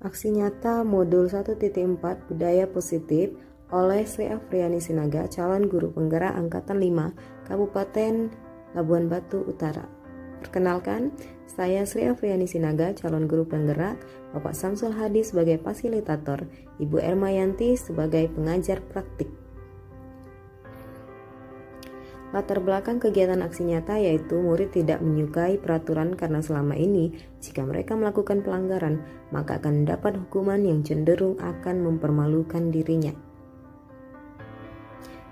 Aksi nyata modul 1.4 Budaya Positif oleh Sri Afriani Sinaga, calon guru penggerak Angkatan 5, Kabupaten Labuan Batu Utara. Perkenalkan, saya Sri Afriani Sinaga, calon guru penggerak, Bapak Samsul Hadi sebagai fasilitator, Ibu Ermayanti sebagai pengajar praktik. Latar belakang kegiatan aksi nyata yaitu murid tidak menyukai peraturan karena selama ini jika mereka melakukan pelanggaran maka akan mendapat hukuman yang cenderung akan mempermalukan dirinya.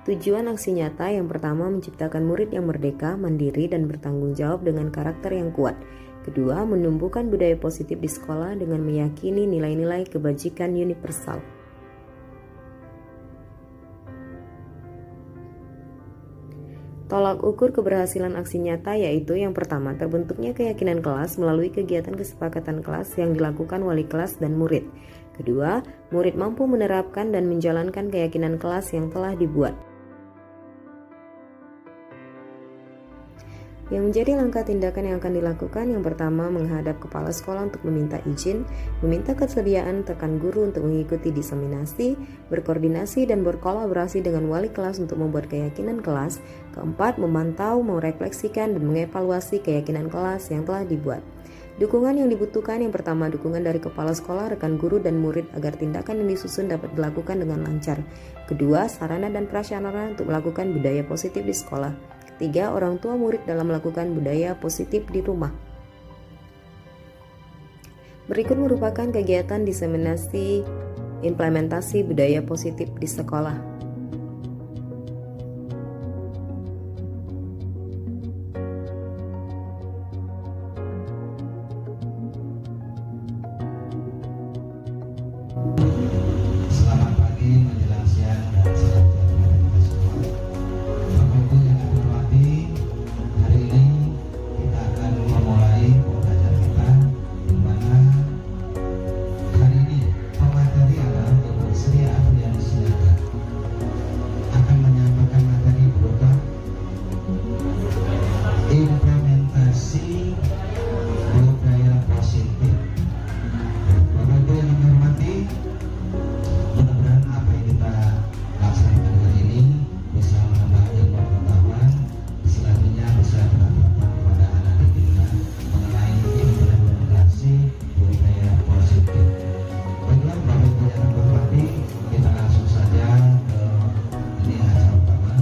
Tujuan aksi nyata yang pertama menciptakan murid yang merdeka, mandiri, dan bertanggung jawab dengan karakter yang kuat. Kedua, menumbuhkan budaya positif di sekolah dengan meyakini nilai-nilai kebajikan universal. Tolak ukur keberhasilan aksi nyata yaitu yang pertama, terbentuknya keyakinan kelas melalui kegiatan kesepakatan kelas yang dilakukan wali kelas dan murid. Kedua, murid mampu menerapkan dan menjalankan keyakinan kelas yang telah dibuat. Yang menjadi langkah tindakan yang akan dilakukan, yang pertama menghadap kepala sekolah untuk meminta izin, meminta kesediaan rekan guru untuk mengikuti diseminasi, berkoordinasi dan berkolaborasi dengan wali kelas untuk membuat keyakinan kelas. Keempat, memantau, merefleksikan dan mengevaluasi keyakinan kelas yang telah dibuat. Dukungan yang dibutuhkan, yang pertama dukungan dari kepala sekolah, rekan guru dan murid agar tindakan yang disusun dapat dilakukan dengan lancar. Kedua, sarana dan prasarana untuk melakukan budaya positif di sekolah. Ketiga, orang tua murid dalam melakukan budaya positif di rumah. Berikut merupakan kegiatan diseminasi implementasi budaya positif di sekolah. Selamat pagi, menjelang siang, dan salam sejahtera kita semua. Bapak Ibu yang kami hormati, hari ini kita akan memulai pembelajaran kita, di mana hari ini pemateri adalah Ibu Sri Afriani Sinaga akan menyampaikan materi berupa implementasi budaya positif. Bapak Ibu yang kami hormati, mudah-mudahan apa yang kita laksanakan hari ini bisa menambah ilmu pengetahuan, selanjutnya bisa berdampak kepada anak didik kita mengenai implementasi budaya positif. Baiklah Bapak Ibu yang kami hormati, kita langsung saja ke ini acara utama,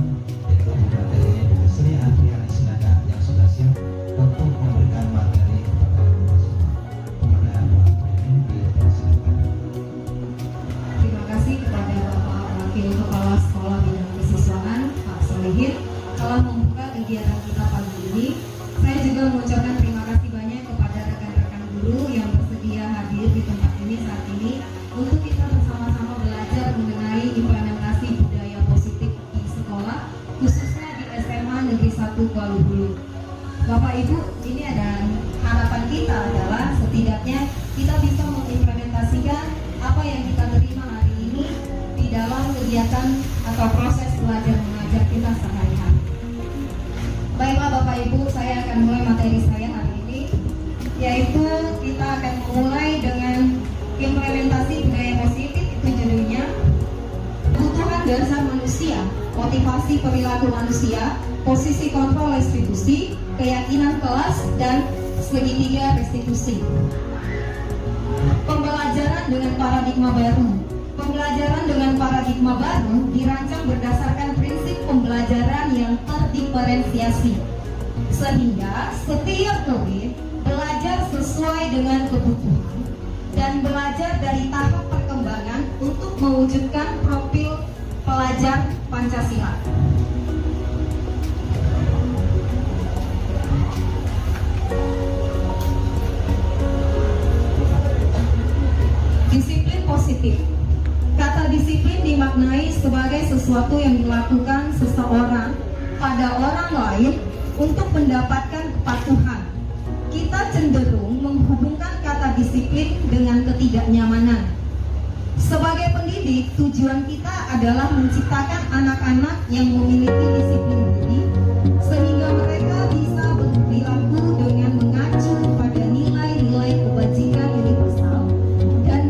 yaitu materinya Ibu Sri Afriani Sinaga yang sudah siap untuk memberikan materi kepada kita semua. Kepada Bapak ini dipersilakan. Terima kasih kepada Bapak Wakil Kepala Sekolah Bidang Kesiswaan, Pak Solihin, telah membuka kegiatan kita pagi ini. Saya juga mengucapkan terima kasih banyak kepada rekan-rekan guru yang bersedia hadir di tempat ini saat ini untuk kita bersama-sama belajar mengenai implementasi budaya positif di sekolah, khususnya di SMA Negeri 1 Kuala Lumpur. Bapak Ibu, ini ada harapan kita adalah setidaknya kita bisa mengimplementasikan apa yang kita terima hari ini di dalam kegiatan atau proses belajar mengajar kita sehari-hari. Baiklah Bapak Ibu, saya akan mulai materi saya hari ini, yaitu kita akan memulai dengan implementasi budaya positif, itu judulnya kebutuhan dasar manusia, motivasi perilaku manusia, posisi kontrol restitusi, keyakinan kelas, dan segitiga restitusi. Pembelajaran dengan paradigma baru. Pembelajaran dengan paradigma baru dirancang berdasarkan prinsip pembelajaran yang terdiferensiasi, sehingga setiap murid belajar sesuai dengan kebutuhan dan belajar dari tahap perkembangan untuk mewujudkan profil pelajar Pancasila. Disiplin positif. Kata disiplin dimaknai sebagai sesuatu yang dilakukan seseorang pada orang lain untuk mendapatkan kepatuhan. Kita cenderung menghubungkan kata disiplin dengan ketidaknyamanan. Sebagai pendidik, tujuan kita adalah menciptakan anak-anak yang memiliki disiplin diri, sehingga mereka bisa berperilaku dengan mengacu pada nilai-nilai kebajikan universal dan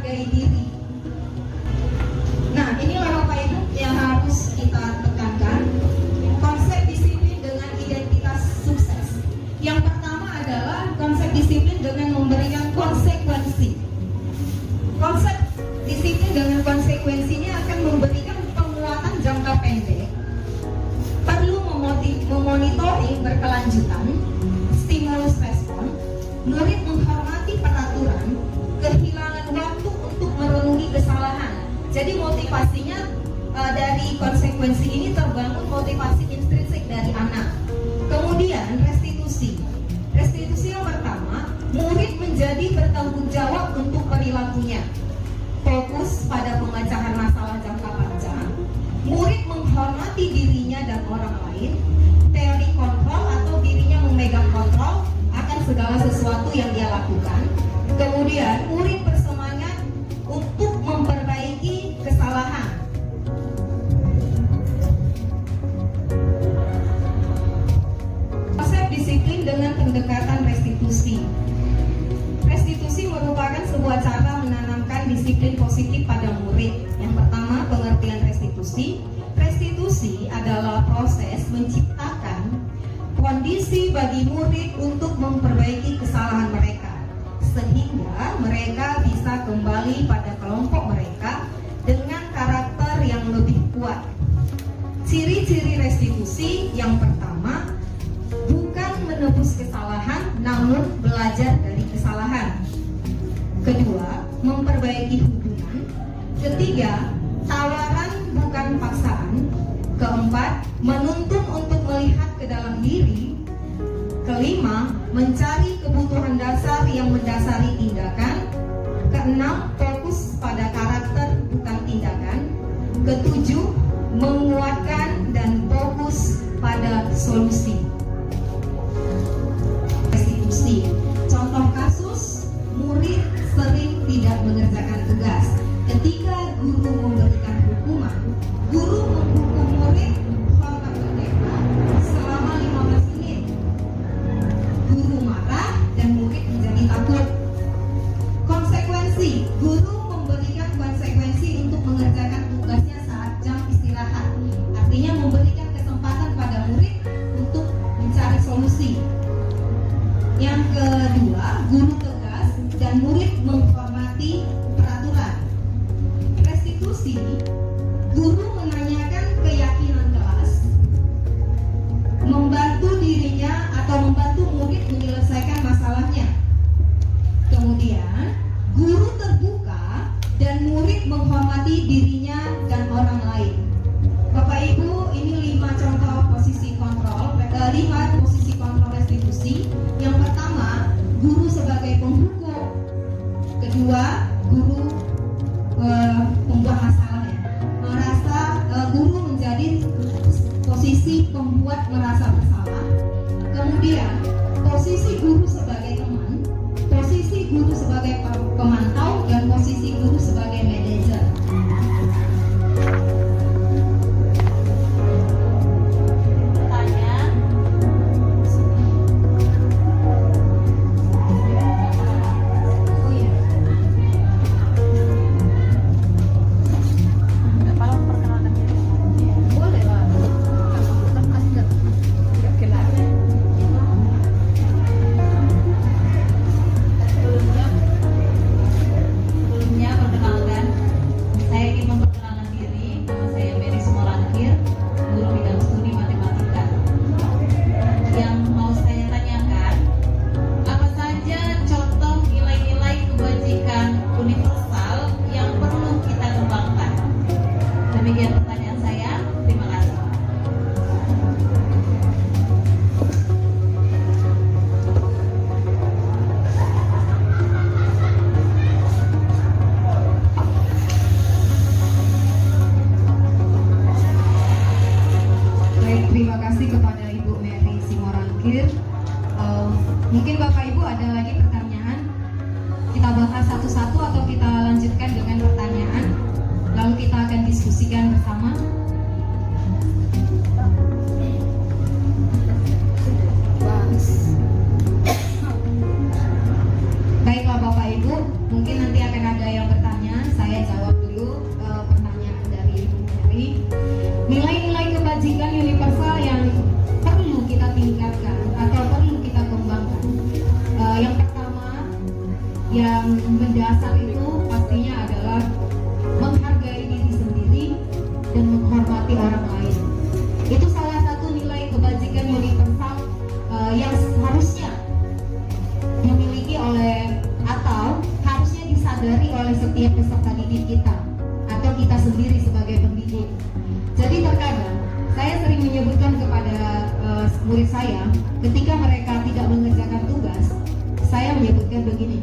menghargai diri. Nah, inilah Bapak Ibu yang harus kita tekankan, konsep disiplin dengan identitas sukses. Yang pertama adalah konsep disiplin dengan memberikan konsekuensi. Konsep disiplin dengan konsekuensinya akan memberikan penguatan jangka pendek, perlu memonitoring berkelanjutan, stimulus respon, murid menghormati peraturan, kehilangan waktu untuk merenungi kesalahan. Jadi motivasinya dari konsekuensi ini terbangun motivasi intrinsik dari anak. Kemudian restitusi. Restitusi yang pertama, murid menjadi bertanggung jawab untuk perilakunya. Fokus pada pemecahan masalah jangka panjang. Murid menghormati dirinya dan orang lain. Teori kontrol atau dirinya memegang kontrol akan segala sesuatu yang dia lakukan. Kemudian murid bersemangat untuk memperbaiki kesalahan. Konsep disiplin dengan pendekatan restitusi. Restitusi merupakan sebuah cara menanamkan disiplin positif pada murid. Yang pertama, pengertian restitusi. Restitusi adalah proses menciptakan kondisi bagi murid untuk memperbaiki kesalahan mereka, sehingga mereka bisa kembali pada kelompok mereka dengan karakter yang lebih kuat. Ciri-ciri restitusi yang pertama, bukan menebus kesalahan, namun belajar dari kesalahan. Kedua, memperbaiki hubungan. Ketiga, tawaran bukan paksaan. Keempat, menuntun untuk melihat ke dalam diri. Kelima, mencari kebutuhan dasar yang mendasari tindakan. Keenam, fokus pada karakter bukan tindakan. Ketujuh, menguatkan dan fokus pada solusi. Restitusi. Contoh kasus, murid sering tidak mengerjakan tugas. Ketika guru memberikan hukuman, guru menghukum murid kontak merdeka selama 15 menit. Guru marah dan murid menjadi takut. Konsekuensi, guru memberikan konsekuensi untuk mengerjakan tugasnya saat jam istirahat. Artinya memberikan kesempatan pada murid untuk mencari solusi. Yang kedua, guru tegas dan murid menghormati peraturan. Restitusi, guru menanyakan keyakinan kelas, membantu dirinya atau membantu murid menyelesaikan masalahnya. Kemudian, guru terbuka dan murid menghormati dirinya dan orang lain. Bapak Ibu, ini 5 contoh posisi kontrol, 5 posisi kontrol restitusi. Yang pertama, guru sebagai penghukum. Kedua, guru pembuat masalah ya. Guru menjadi posisi pembuat merasa bersalah. Kemudian posisi guru sebagai teman, posisi guru sebagai pemantau, dan posisi guru sebagai manajer. Pertanyaan. Oh iya. Boleh lah. Kan masih nggak kenal. Sebelumnya perkenalkan, saya ingin memperkenalkan diri. Nama saya Mary Sumolangkir, guru bidang studi matematika. Yang mau saya tanyakan, apa saja contoh nilai-nilai kebajikan universal yang perlu kita kembangkan? Demikian pertanyaan saya. Terima kasih. Baik, terima kasih kepada Ibu Mary Simorangkir. Mungkin Bapak Ibu ada lagi pertanyaan? Kita bahas satu-satu atau kita lanjutkan dengan pertanyaan? Lalu kita akan diskusikan bersama. Baiklah Bapak Ibu, mungkin nanti akan ada yang bertanya. yang mendasar itu pastinya adalah menghargai diri sendiri dan menghormati orang lain. Itu salah satu nilai kebajikan universal yang harusnya dimiliki oleh atau harusnya disadari oleh setiap peserta didik kita atau kita sendiri sebagai pendidik. Jadi terkadang saya sering menyebutkan kepada murid saya ketika mereka tidak mengerjakan tugas, saya menyebutkan begini,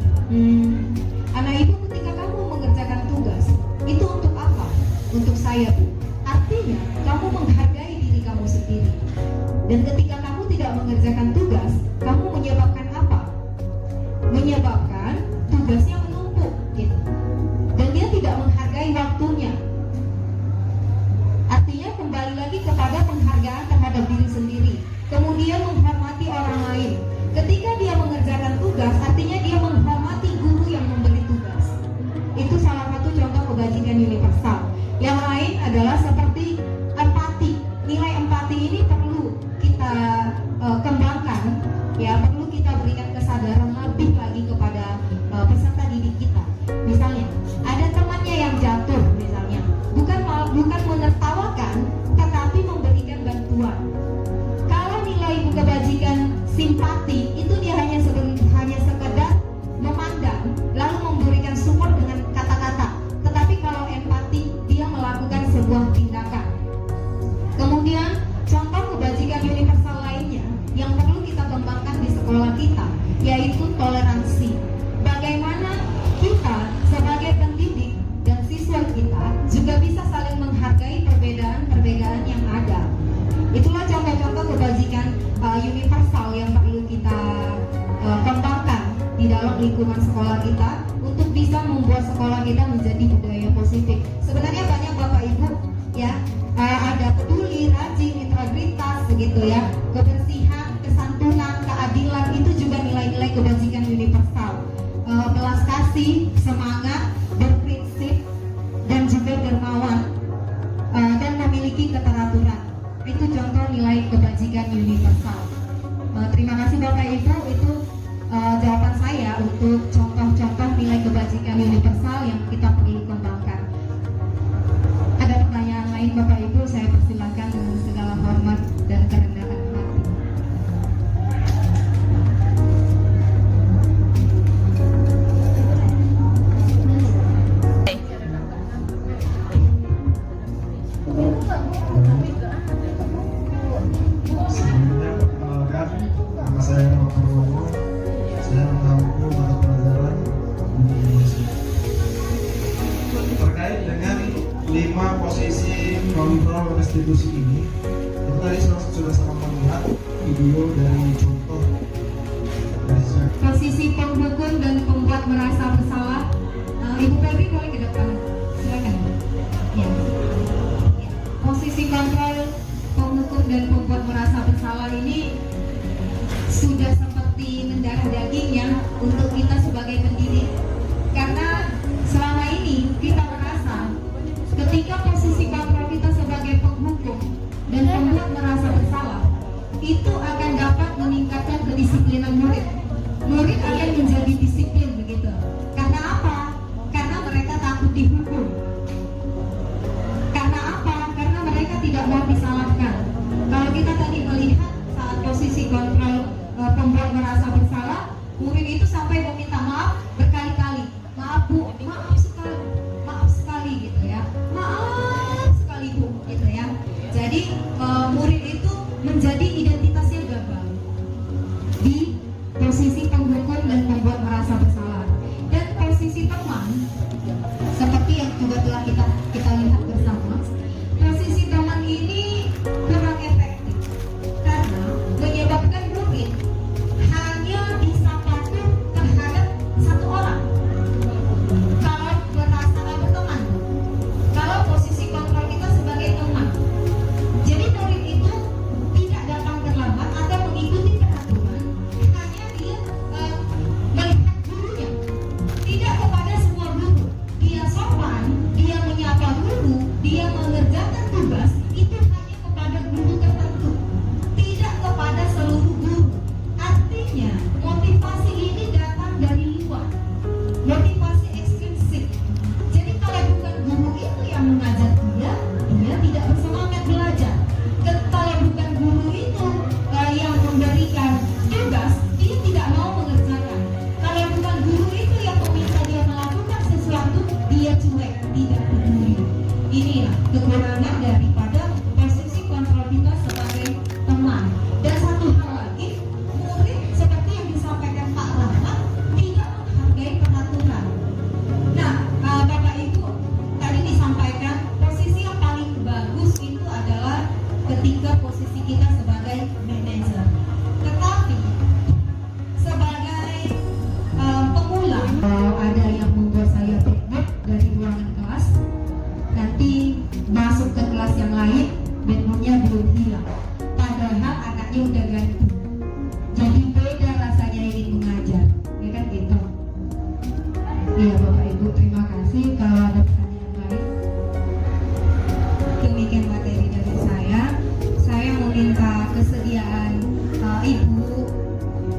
anak ibu, ketika kamu mengerjakan tugas itu untuk apa? Untuk saya, Bu. Artinya kamu menghargai diri kamu sendiri. Dan ketika kamu tidak mengerjakan tugas, kamu menyebabkan apa? Menyebabkan tugasnya menumpuk gitu. Dan dia tidak menghargai waktunya. Artinya kembali lagi kepada penghargaan terhadap diri sendiri. Kemudian menghormati orang lain. Ketika dia mengerjakan tugas, artinya dia menghormati guru yang memberi tugas. Itu salah satu contoh kebajikan universal. Yang lain adalah seperti empati. Nilai empati ini perlu kita kembangkan, ya, perlu kita berikan kesadaran lebih lagi kepada peserta didik kita. Misalnya, ada temannya yang jatuh, misalnya, bukan menertawakan, tetapi memberikan bantuan. Kalau nilai kebajikan simpati itu dia hanya sekedar memandang lalu memberikan support dengan kata-kata. Tetapi kalau empati, dia melakukan sebuah tindakan. Kemudian contoh kebajikan universal lainnya yang perlu kita kembangkan di sekolah kita yaitu toleransi. Bagaimana kita sebagai pendidik dan siswa kita juga bisa saling menghargai perbedaan-perbedaan yang ada. Itulah contoh-contoh kebajikan universal yang perlu kita kembangkan di dalam lingkungan sekolah kita untuk bisa membuat sekolah kita menjadi budaya positif. Sebenarnya banyak Bapak Ibu, ya, ada peduli, rajin, integritas, begitu ya, kebersihan, kesantunan, keadilan, itu juga nilai-nilai kebajikan universal. Belas kasih, semangat, berprinsip, dan juga dermawan, dan memiliki keteraturan. Itu contoh nilai kebajikan universal. Terima kasih Bapak Ibu, itu jawaban saya untuk contoh-contoh nilai kebajikan universal yang kita perlu kembangkan. Ada pertanyaan lain Bapak Ibu, saya persilakan dengan segala hormat dan kerendahan hati. Sebelumnya perkenalkan, nama saya Muhammad Purwono. Saya mengampu mata pelajaran Bumi Indonesia. Terkait dengan 5 posisi kontrol restitusi ini, itu tadi sudah sama melihat video dari contoh Posisi penghukum dan pembuat merasa bersalah. Ibu Febri boleh ke depan, silakan. Ya. Posisi kontrol, penghukum dan pembuat merasa bersalah ini sudah seperti mendarah dagingnya untuk kita sebagai pendidik. Karena selama ini kita merasa ketika posisi kontrol kita sebagai penghukum dan pembuat merasa bersalah, itu akan dapat meningkatkan kedisiplinan murid. Murid akan menjadi disiplin begitu. Karena apa? Karena mereka takut dihukum. Karena apa? Karena mereka tidak mau disalahkan. Kalau kita tadi melihat saat posisi kontrol pembuat merasa bersalah, murid itu sampai meminta maaf berkali-kali. Maaf Bu, maaf sekali gitu ya. Maaf sekali Bu, gitu ya. Jadi murid itu menjadi identitasnya gagal di posisi penghukum dan pembuat merasa bersalah. Dan posisi teman, seperti yang juga telah kita lihat bersama, posisi teman ini kurang efektif karena menyebabkan murid hanya bisa patuh terhadap satu orang. Iya Bapak Ibu, terima kasih. Kalau ada pertanyaan lain, demikian materi dari saya. Saya meminta kesediaan Ibu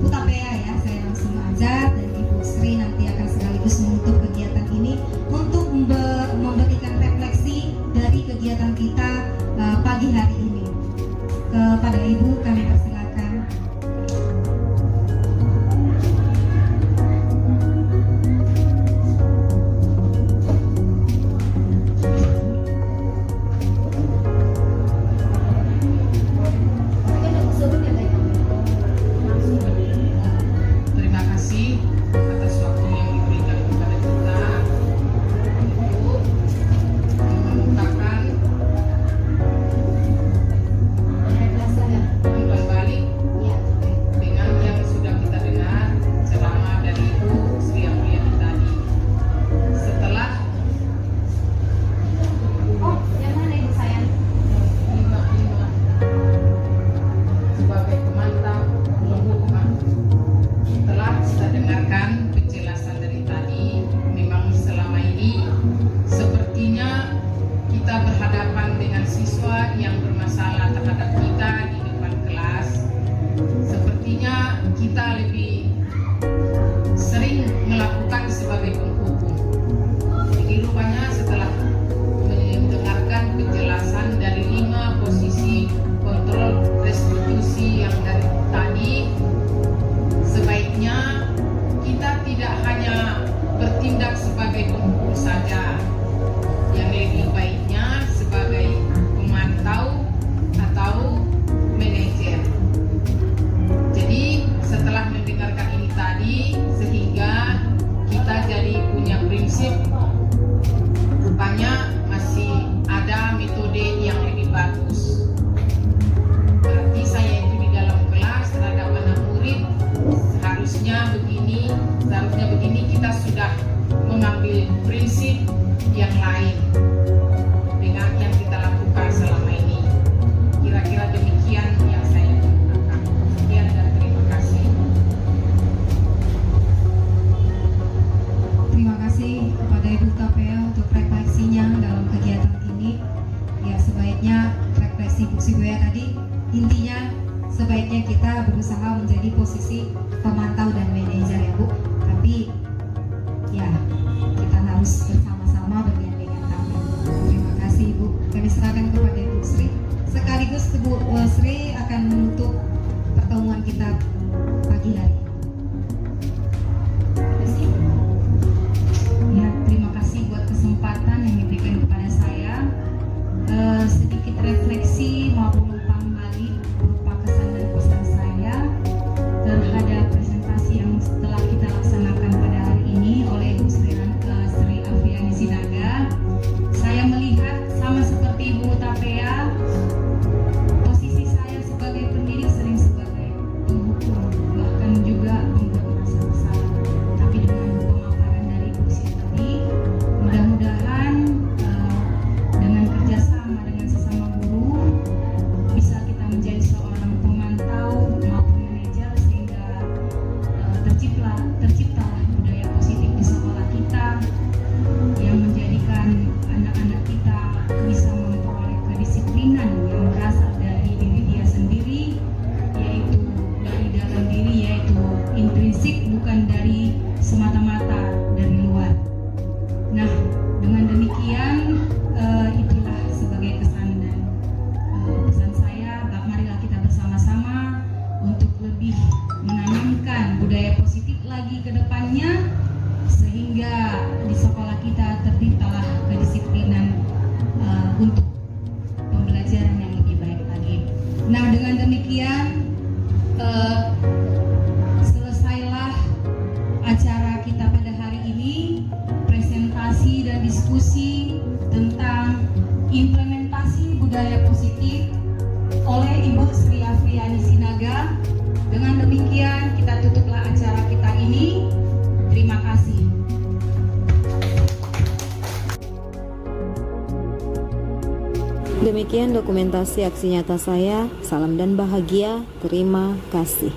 Hutapea ya, saya langsung aja, dan Ibu Sri nanti akan sekaligus menutup kegiatan ini untuk memberikan refleksi dari kegiatan kita pagi hari ini. Kepada Ibu kami persilakan. Terima kasih atas waktu yang diberikan kepada kita untuk mengungkapkan umpan balik dengan yang sudah kita dengar ceramah dari Ibu Sri Afriyani tadi. Setelah sebagai pemantau penghukuman, setelah kita dengarkan penjelasan dari tadi, memang selama ini sepertinya kita berhadapan dengan siswa yang bermasalah terhadap kita di depan kelas. Sepertinya kita lebih sering melakukan sebagai penghukum. Jadi rupanya setelah mendengarkan penjelasan dari 5 posisi kontrol restitusi yang dari tadi, sebaiknya kita tidak hanya bertindak sebagai penghukum saja, yang lebih baiknya sebagai pemantau atau manajer. Jadi setelah mendengarkan ini tadi, sehingga kita jadi punya prinsip, rupanya masih ada metode yang lebih bagus. Berarti saya itu di dalam kelas terhadap anak murid seharusnya begini, kita sudah mengambil prinsip yang lain dengan yang kita lakukan selama ini. Kira-kira demikian yang saya katakan. Sekian dan terima kasih. Terima kasih kepada Ibu Hutapea untuk refleksinya dalam kegiatan ini. Ya, sebaiknya refleksi Bu Sigoya tadi, intinya sebaiknya kita berusaha menjadi posisi pemantau dan manajer ya Bu. Tapi ya, kita harus bersama-sama bergandengan tangan. Terima kasih Ibu. Kami serahkan kepada Ibu Sri. Sekaligus Ibu Sri akan menutup pertemuan kita pagi hari ini. Ya, terima kasih buat kesempatan yang diberikan kepada saya. Sedikit refleksi maupun umpan balik berupa kesan dan pesan saya terhadap presentasi yang telah kita laksanakan pada hari ini oleh Ibu Sri Afriyani Sinaga. Saya melihat sama seperti Ibu Hutapea, posisi saya sebagai pendidik sering sebagai penghukum, bahkan juga membuat merasa bersalah. Tapi dengan pemaparan dari Ibu Sri tadi, mudah-mudahan dengan kerjasama dengan sesama guru bisa kita menjadi seorang pemantau maupun manajer, sehingga terciptalah budaya positif di sekolah kita yang menjadikan anak-anak kita bisa memperoleh kedisiplinan yang berasal dari diri dia sendiri, yaitu dari dalam diri, yaitu intrinsik, bukan dari semata-mata dari luar. Nah, dengan demikian itulah sebagai kesan dan pesan saya. Marilah kita bersama-sama untuk lebih menanamkan budaya positif lagi ke depannya, sehingga di sekolah kita terciptalah kedisiplinan untuk pembelajaran yang lebih baik lagi. Nah, dengan demikian selesailah acara kita pada hari ini, presentasi dan diskusi tentang implementasi budaya positif oleh Ibu Sri Afriyani Sinaga. Dengan demikian kita tutuplah acara kita ini. Terima kasih. Demikian dokumentasi aksi nyata saya. Salam dan bahagia. Terima kasih.